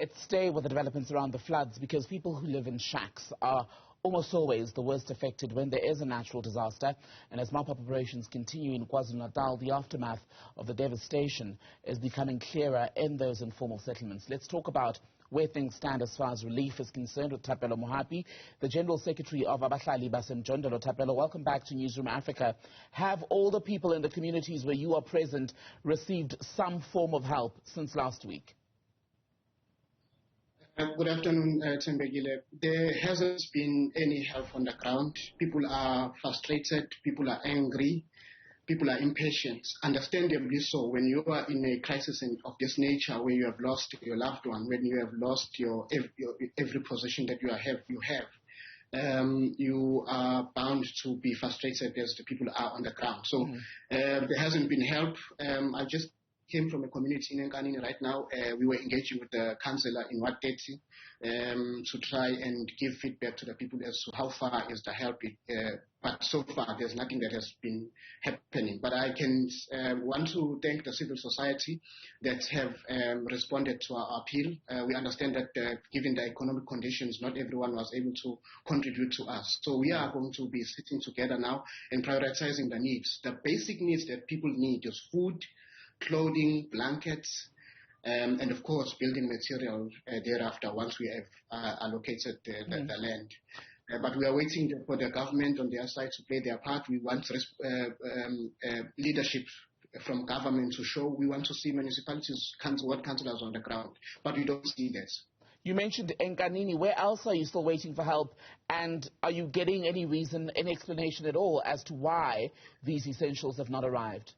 Let's stay with the developments around the floods, because people who live in shacks are almost always the worst affected when there is a natural disaster. And as mop-up operations continue in KwaZulu-Natal, the aftermath of the devastation is becoming clearer in those informal settlements. Let's talk about where things stand as far as relief is concerned with Thapelo Mohapi, the General Secretary of Abahlali, baseMjondolo. Thapelo, welcome back to Newzroom Afrika. Have all the people in the communities where you are present received some form of help since last week? Good afternoon, Tembegile. There hasn't been any help on the ground. People are frustrated, people are angry, people are impatient, understandably so. When you are in a crisis of this nature, where you have lost your loved one, when you have lost your every position that you have, you are bound to be frustrated as the people are on the ground. So there hasn't been help. I just came from a community in Nkanini right now. We were engaging with the councillor in Ward 30 to try and give feedback to the people as to how far is the help. But so far, there's nothing that has been happening. But I can want to thank the civil society that have responded to our appeal. We understand that given the economic conditions, not everyone was able to contribute to us. So we are going to be sitting together now and prioritizing the needs. The basic needs that people need is food, clothing, blankets, and of course building material thereafter once we have allocated the land. But we are waiting for the government on their side to play their part. We want leadership from government to show. We want to see municipalities, ward councillors on the ground, but we don't see that. You mentioned Nkanini. Where else are you still waiting for help? And are you getting any reason, any explanation at all as to why these essentials have not arrived?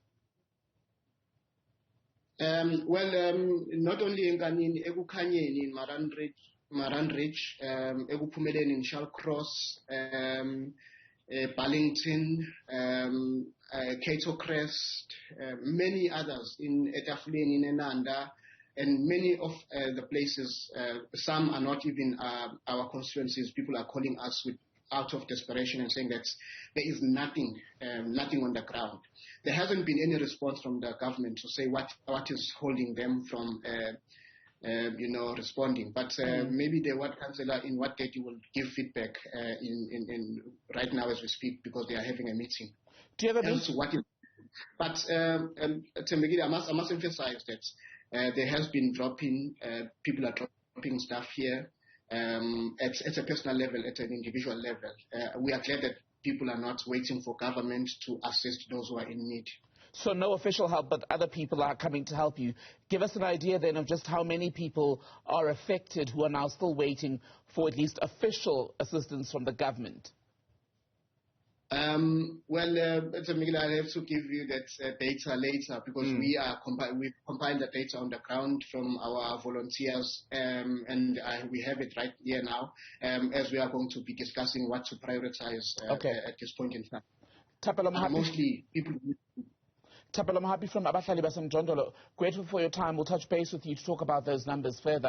Not only in Nkanini, Ekukhanyeni in Maran Ridge, Ekuphumeleni in Shallcross, Burlington, Cato Crest, many others in Etafuleni, in Enanda, and many of the places, some are not even our constituencies. People are calling us out of desperation and saying that there is nothing on the ground. There hasn't been any response from the government to say what is holding them from responding. But maybe the ward councillor in Ward 30 will give feedback in right now as we speak, because they are having a meeting. Do you have a meeting? But Tembegile, I must emphasize that there has been people are dropping stuff here. At a personal level, at an individual level. We are glad that people are not waiting for government to assist those who are in need. So no official help, but other people are coming to help you. Give us an idea then of just how many people are affected who are now still waiting for at least official assistance from the government. Miguel, I have to give you that data later, because we compiled the data on the ground from our volunteers, and we have it right here now, as we are going to be discussing what to prioritize at this point in time. Thapelo Mohapi, mostly people. Thapelo Mohapi from Abahlali, baseMjondolo. Grateful for your time. We'll touch base with you to talk about those numbers further.